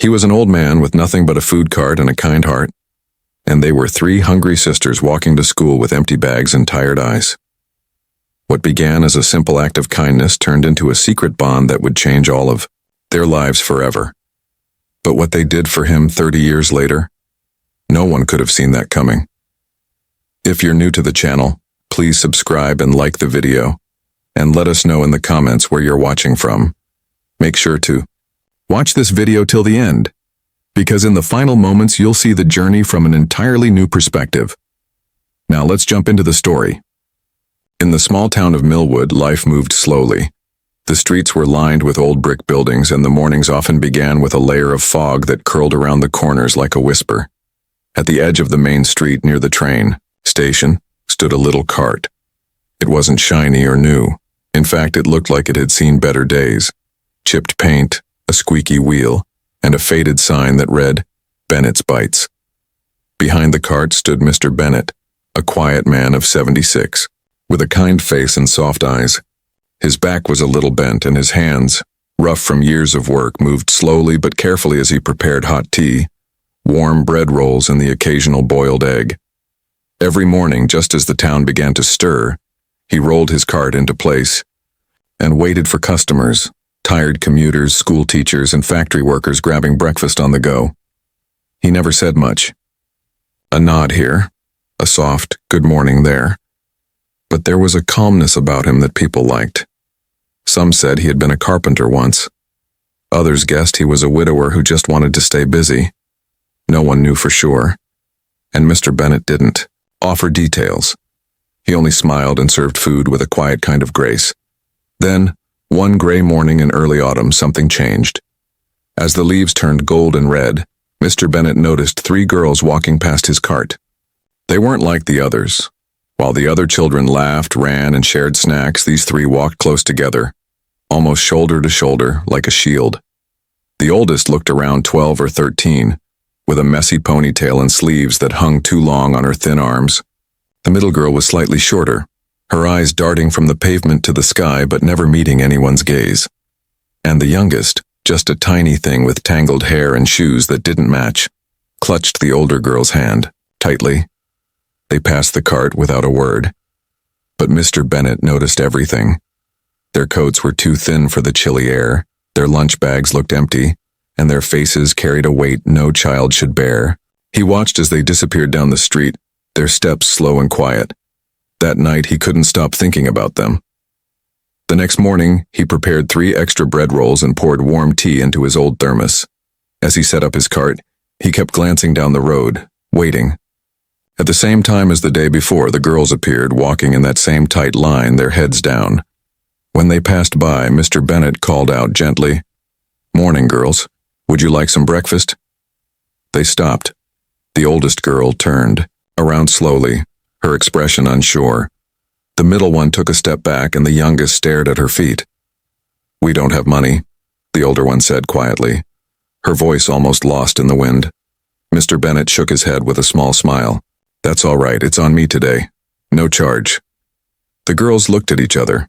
He was an old man with nothing but a food cart and a kind heart, and they were three hungry sisters walking to school with empty bags and tired eyes. What began as a simple act of kindness turned into a secret bond that would change all of their lives forever. But what they did for him 30 years later, no one could have seen that coming. If you're new to the channel, please subscribe and like the video, and let us know in the comments where you're watching from. Make sure to watch this video till the end, because in the final moments you'll see the journey from an entirely new perspective. Now let's jump into the story. In the small town of Millwood, life moved slowly. The streets were lined with old brick buildings, and the mornings often began with a layer of fog that curled around the corners like a whisper. At the edge of the main street near the train station stood a little cart. It wasn't shiny or new. In fact, it looked like it had seen better days. Chipped paint, a squeaky wheel, and a faded sign that read, "Bennett's Bites." Behind the cart stood Mr. Bennett, a quiet man of 76, with a kind face and soft eyes. His back was a little bent, and his hands, rough from years of work, moved slowly but carefully as he prepared hot tea, warm bread rolls, and the occasional boiled egg. Every morning, just as the town began to stir, he rolled his cart into place and waited for customers, tired commuters, school teachers, and factory workers grabbing breakfast on the go. He never said much. A nod here, a soft good morning there. But there was a calmness about him that people liked. Some said he had been a carpenter once. Others guessed he was a widower who just wanted to stay busy. No one knew for sure. And Mr. Bennett didn't offer details. He only smiled and served food with a quiet kind of grace. Then, one gray morning in early autumn, something changed. As the leaves turned gold and red, Mr. Bennett noticed three girls walking past his cart. They weren't like the others. While the other children laughed, ran, and shared snacks, these three walked close together, almost shoulder to shoulder, like a shield. The oldest looked around 12 or 13, with a messy ponytail and sleeves that hung too long on her thin arms. The middle girl was slightly shorter, her eyes darting from the pavement to the sky but never meeting anyone's gaze. And the youngest, just a tiny thing with tangled hair and shoes that didn't match, clutched the older girl's hand, tightly. They passed the cart without a word. But Mr. Bennett noticed everything. Their coats were too thin for the chilly air, their lunch bags looked empty, and their faces carried a weight no child should bear. He watched as they disappeared down the street, their steps slow and quiet. That night he couldn't stop thinking about them. The next morning, he prepared 3 extra bread rolls and poured warm tea into his old thermos. As he set up his cart, he kept glancing down the road, waiting. At the same time as the day before, the girls appeared, walking in that same tight line, their heads down. When they passed by, Mr. Bennett called out gently, "Morning, girls. Would you like some breakfast?" They stopped. The oldest girl turned around slowly, her expression unsure. The middle one took a step back, and the youngest stared at her feet. "We don't have money," the older one said quietly, her voice almost lost in the wind. Mr. Bennett shook his head with a small smile. "That's all right, it's on me today. No charge." The girls looked at each other.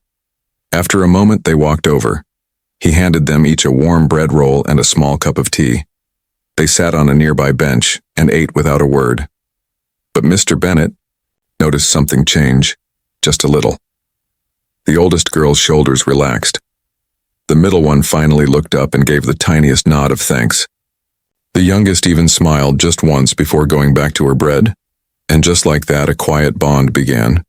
After a moment, they walked over. He handed them each a warm bread roll and a small cup of tea. They sat on a nearby bench and ate without a word. But Mr. Bennett noticed something change, just a little. The oldest girl's shoulders relaxed. The middle one finally looked up and gave the tiniest nod of thanks. The youngest even smiled just once before going back to her bread, and just like that, a quiet bond began.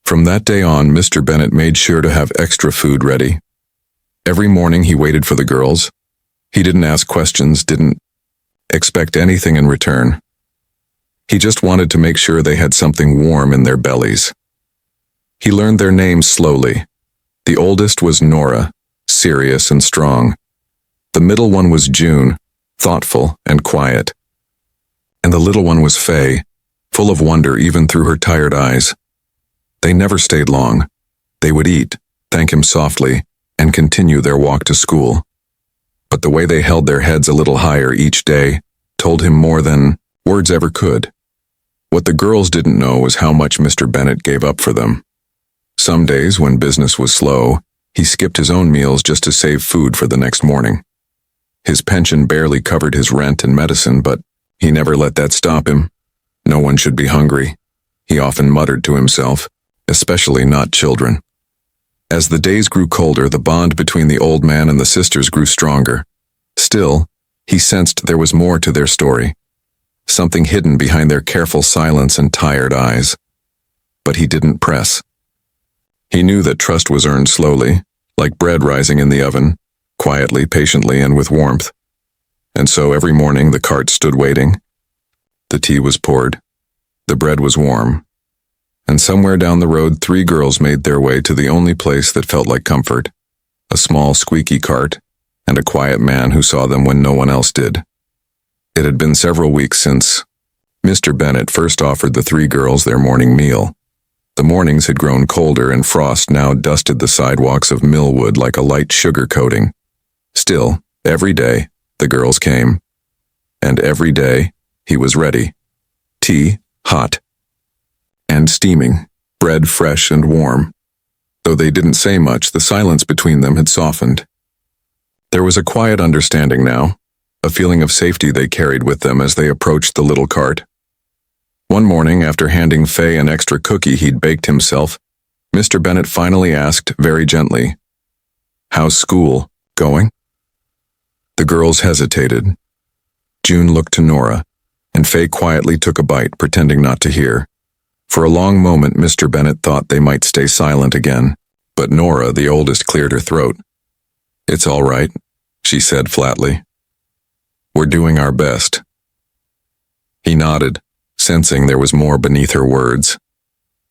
From that day on, Mr. Bennett made sure to have extra food ready. Every morning he waited for the girls. He didn't ask questions, didn't expect anything in return. He just wanted to make sure they had something warm in their bellies. He learned their names slowly. The oldest was Nora, serious and strong. The middle one was June, thoughtful and quiet. And the little one was Faye, full of wonder even through her tired eyes. They never stayed long. They would eat, thank him softly, and continue their walk to school. But the way they held their heads a little higher each day told him more than words ever could. What the girls didn't know was how much Mr. Bennett gave up for them. Some days, when business was slow, he skipped his own meals just to save food for the next morning. His pension barely covered his rent and medicine, but he never let that stop him. No one should be hungry, he often muttered to himself, especially not children. As the days grew colder, the bond between the old man and the sisters grew stronger. Still, he sensed there was more to their story, something hidden behind their careful silence and tired eyes. But he didn't press. He knew that trust was earned slowly, like bread rising in the oven, quietly, patiently, and with warmth. And so every morning the cart stood waiting. The tea was poured. The bread was warm. And somewhere down the road 3 girls made their way to the only place that felt like comfort, a small squeaky cart, and a quiet man who saw them when no one else did. It had been several weeks since Mr. Bennet first offered the 3 girls their morning meal. The mornings had grown colder, and frost now dusted the sidewalks of Millwood like a light sugar coating. Still, every day, the girls came. And every day, he was ready. Tea, hot and steaming, bread fresh and warm. Though they didn't say much, the silence between them had softened. There was a quiet understanding now, a feeling of safety they carried with them as they approached the little cart. One morning, after handing Faye an extra cookie he'd baked himself, Mr. Bennet finally asked very gently, "How's school going?" The girls hesitated. June looked to Nora, and Faye quietly took a bite, pretending not to hear. For a long moment, Mr. Bennet thought they might stay silent again, but Nora, the oldest, cleared her throat. "It's all right," she said flatly. "We're doing our best." He nodded, sensing there was more beneath her words.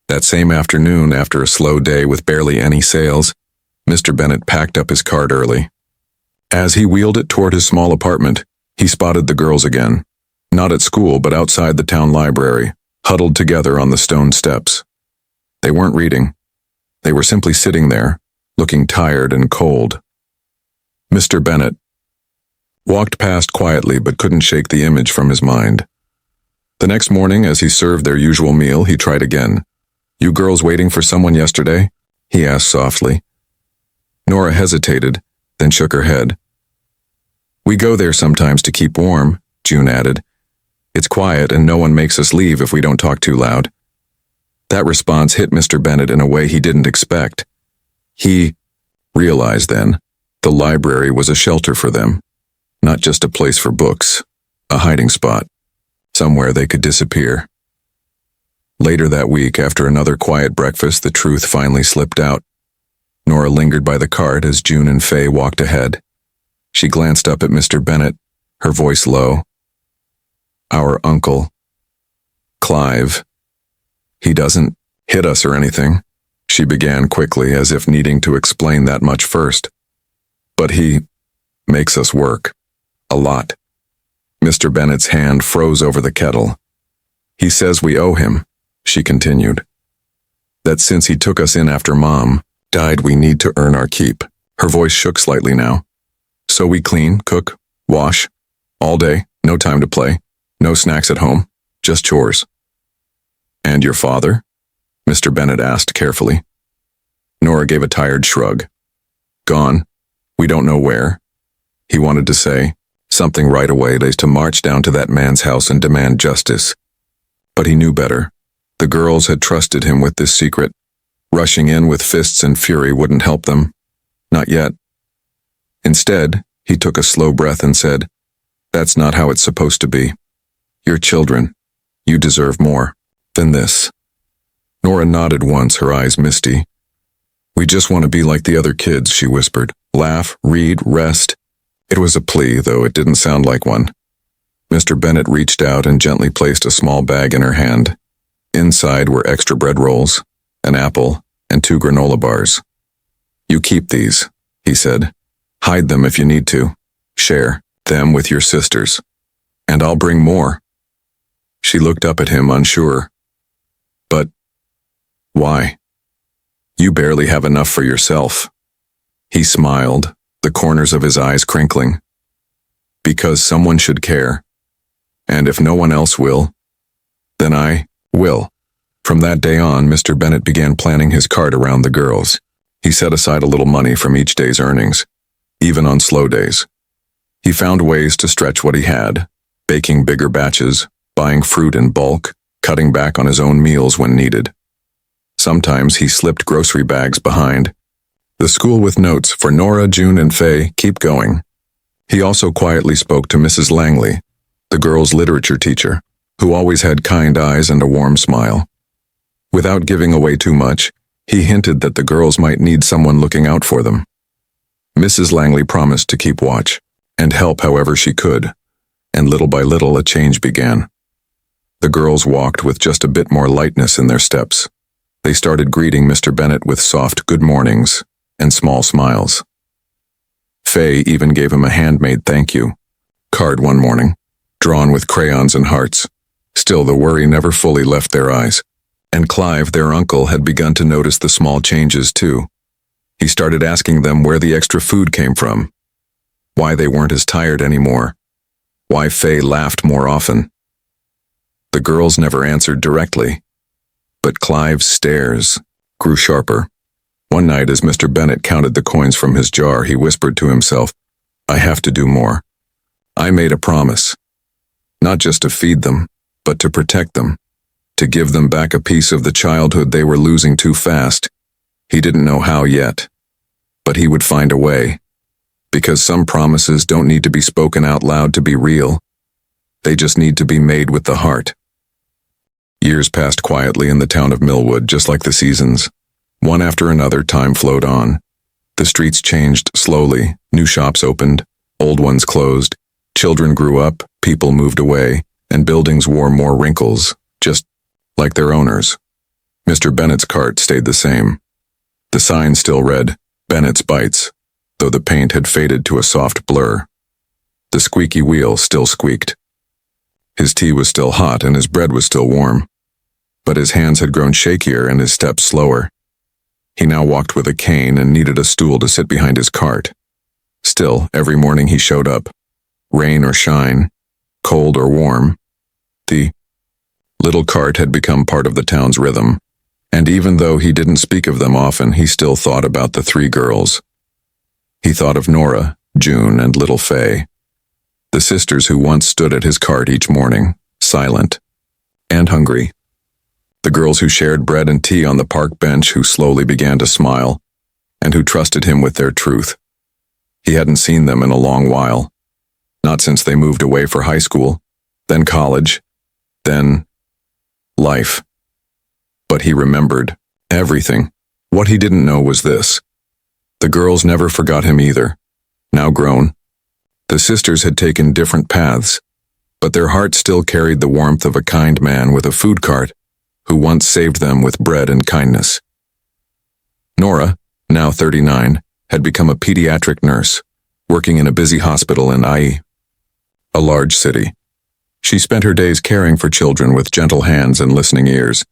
That same afternoon, after a slow day with barely any sales, Mr. Bennet packed up his cart early. As he wheeled it toward his small apartment, he spotted the girls again, not at school but outside the town library, huddled together on the stone steps. They weren't reading. They were simply sitting there, looking tired and cold. Mr. Bennet walked past quietly but couldn't shake the image from his mind. The next morning, as he served their usual meal, he tried again. "You girls waiting for someone yesterday?" he asked softly. Nora hesitated, then shook her head. "We go there sometimes to keep warm," June added. "It's quiet and no one makes us leave if we don't talk too loud." That response hit Mr. Bennet in a way he didn't expect. He realized then the library was a shelter for them, not just a place for books, a hiding spot, somewhere they could disappear. Later that week, after another quiet breakfast, the truth finally slipped out. Nora lingered by the cart as June and Faye walked ahead. She glanced up at Mr. Bennet, her voice low. "Our uncle, Clive, he doesn't hit us or anything," she began quickly, as if needing to explain that much first. "But he makes us work. A lot." Mr. Bennet's hand froze over the kettle. "He says we owe him," she continued. "That since he took us in after Mom died, we need to earn our keep." Her voice shook slightly now. "So we clean, cook, wash, all day, no time to play. No snacks at home, just chores." "And your father?" Mr. Bennet asked carefully. Nora gave a tired shrug. "Gone. We don't know where." He wanted to say something right away, to march down to that man's house and demand justice. But he knew better. The girls had trusted him with this secret. Rushing in with fists and fury wouldn't help them. Not yet. Instead, he took a slow breath and said, "That's not how it's supposed to be. You're children. You deserve more than this." Nora nodded once, her eyes misty. "We just want to be like the other kids," she whispered. "Laugh, read, rest." It was a plea, though it didn't sound like one. Mr. Bennet reached out and gently placed a small bag in her hand. Inside were extra bread rolls, an apple, and 2 granola bars. "You keep these," he said. "Hide them if you need to. Share them with your sisters. And I'll bring more." She looked up at him, unsure. "But why? You barely have enough for yourself." He smiled, the corners of his eyes crinkling. "Because someone should care. And if no one else will, then I will." From that day on, Mr. Bennet began planning his cart around the girls. He set aside a little money from each day's earnings, even on slow days. He found ways to stretch what he had, baking bigger batches, buying fruit in bulk, cutting back on his own meals when needed. Sometimes he slipped grocery bags behind. The school with notes for Nora, June, and Faye, keep going. He also quietly spoke to Mrs. Langley, the girls' literature teacher, who always had kind eyes and a warm smile. Without giving away too much, he hinted that the girls might need someone looking out for them. Mrs. Langley promised to keep watch and help however she could, and little by little a change began. The girls walked with just a bit more lightness in their steps. They started greeting Mr. Bennet with soft good mornings and small smiles. Faye even gave him a handmade thank you card one morning, drawn with crayons and hearts. Still, the worry never fully left their eyes. And Clive, their uncle, had begun to notice the small changes too. He started asking them where the extra food came from, why they weren't as tired anymore, why Faye laughed more often. The girls never answered directly, but Clive's stares grew sharper. One night, as Mr. Bennet counted the coins from his jar, he whispered to himself, "I have to do more. I made a promise, not just to feed them, but to protect them, to give them back a piece of the childhood they were losing too fast." He didn't know how yet, but he would find a way, because some promises don't need to be spoken out loud to be real. They just need to be made with the heart. Years passed quietly in the town of Millwood, just like the seasons. One after another, time flowed on. The streets changed slowly, new shops opened, old ones closed, children grew up, people moved away, and buildings wore more wrinkles, just like their owners. Mr. Bennet's cart stayed the same. The sign still read, "Bennett's Bites," though the paint had faded to a soft blur. The squeaky wheel still squeaked. His tea was still hot and his bread was still warm. But his hands had grown shakier and his steps slower. He now walked with a cane and needed a stool to sit behind his cart. Still, every morning he showed up. Rain or shine, cold or warm. The little cart had become part of the town's rhythm, and even though he didn't speak of them often, he still thought about the three girls. He thought of Nora, June, and little Faye, the sisters who once stood at his cart each morning, silent and hungry. The girls who shared bread and tea on the park bench, who slowly began to smile, and who trusted him with their truth. He hadn't seen them in a long while, not since they moved away for high school, then college, then life. But he remembered everything. What he didn't know was this: the girls never forgot him either. Now grown, the sisters had taken different paths, but their hearts still carried the warmth of a kind man with a food cart who once saved them with bread and kindness. Nora, now 39, had become a pediatric nurse, working in a busy hospital in IE, a large city. She spent her days caring for children with gentle hands and listening ears.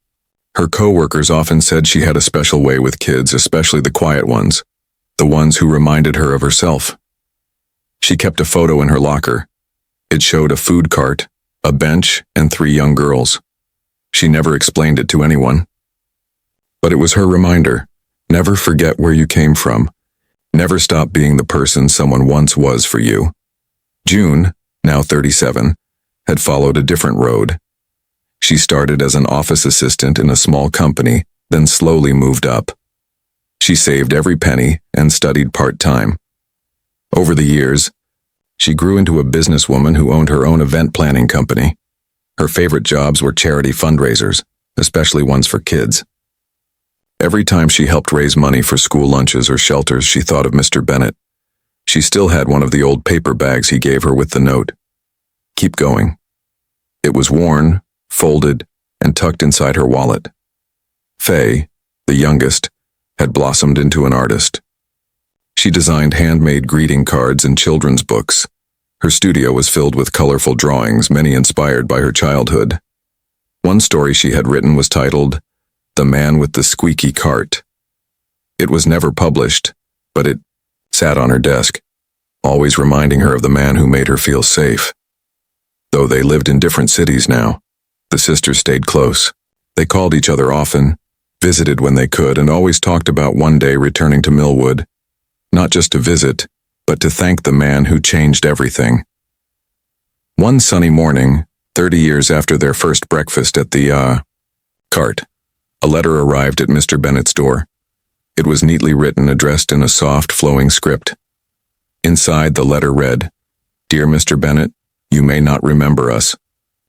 Her co-workers often said she had a special way with kids, especially the quiet ones, the ones who reminded her of herself. She kept a photo in her locker. It showed a food cart, a bench, and 3 young girls. She never explained it to anyone. But it was her reminder: never forget where you came from. Never stop being the person someone once was for you. June, now 37, had followed a different road. She started as an office assistant in a small company, then slowly moved up. She saved every penny and studied part-time. Over the years, she grew into a businesswoman who owned her own event planning company. Her favorite jobs were charity fundraisers, especially ones for kids. Every time she helped raise money for school lunches or shelters, she thought of Mr. Bennet. She still had one of the old paper bags he gave her with the note, "Keep going." It was worn, folded, and tucked inside her wallet. Faye, the youngest, had blossomed into an artist. She designed handmade greeting cards and children's books. Her studio was filled with colorful drawings, many inspired by her childhood. One story she had written was titled, "The Man with the Squeaky Cart." It was never published, but it sat on her desk, always reminding her of the man who made her feel safe. Though they lived in different cities now, the sisters stayed close. They called each other often, visited when they could, and always talked about one day returning to Millwood, not just to visit, but to thank the man who changed everything. One sunny morning, 30 years after their first breakfast at the, cart, a letter arrived at Mr. Bennet's door. It was neatly written, addressed in a soft, flowing script. Inside, the letter read, "Dear Mr. Bennet, you may not remember us,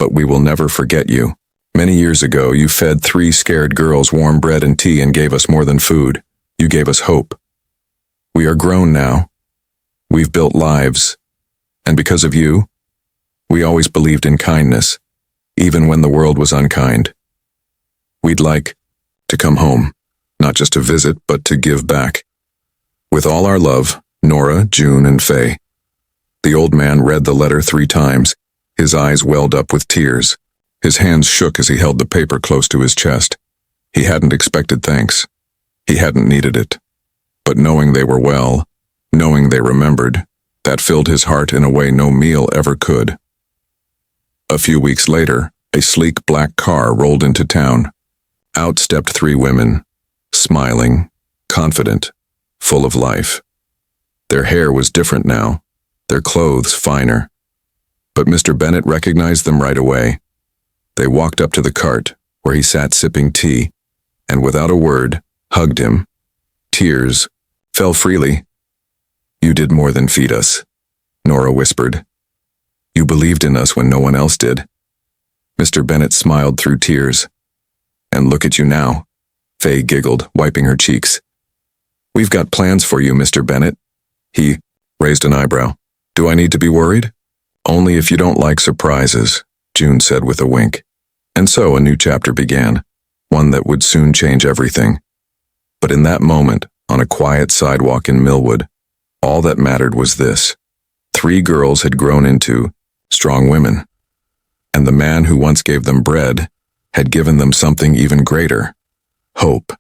but we will never forget you. Many years ago, you fed 3 scared girls warm bread and tea and gave us more than food. You gave us hope. We are grown now. We've built lives. And because of you, we always believed in kindness, even when the world was unkind. We'd like to come home, not just to visit, but to give back. With all our love, Nora, June, and Faye." The old man read the letter 3 times. His eyes welled up with tears. His hands shook as he held the paper close to his chest. He hadn't expected thanks. He hadn't needed it. But knowing they were well, knowing they remembered, that filled his heart in a way no meal ever could. A few weeks later, a sleek black car rolled into town. Out stepped 3 women, smiling, confident, full of life. Their hair was different now, their clothes finer. But Mr. Bennet recognized them right away. They walked up to the cart, where he sat sipping tea, and without a word, hugged him. Tears fell freely. "You did more than feed us," Nora whispered. "You believed in us when no one else did." Mr. Bennet smiled through tears. "And look at you now," Faye giggled, wiping her cheeks. "We've got plans for you, Mr. Bennet." He raised an eyebrow. "Do I need to be worried?" "Only if you don't like surprises," June said with a wink. And so a new chapter began, one that would soon change everything. But in that moment, on a quiet sidewalk in Millwood, all that mattered was this. 3 girls had grown into strong women. And the man who once gave them bread had given them something even greater: hope.